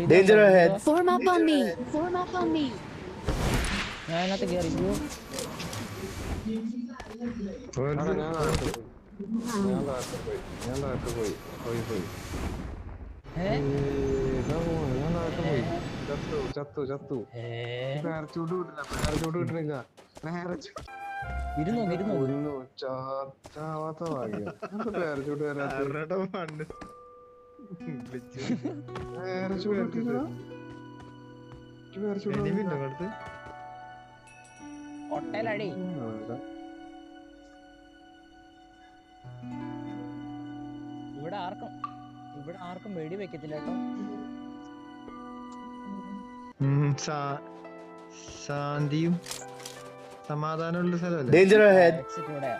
Danger ahead. Form up on me. Form up on me. ഞാൻ അതിനകത്ത് കയറി bro. ഞാൻ താഴത്ത് പോയി ചത്തു പാരച്ചൂട്ട് കിട്ടണില്ല ഇരുന്നോ ചാവാത്ത ഭാഗ്യം പാരച്ചൂട്ട് ഒട്ടലടി. ഇവിടെ ആർക്കും വെടി വെക്കത്തില്ല കേട്ടോ. ശാന്തിയും സമാധാനമുള്ള സ്ഥലമല്ലേ. Danger ahead. എക്സിറ്റ് ഇവിടെ.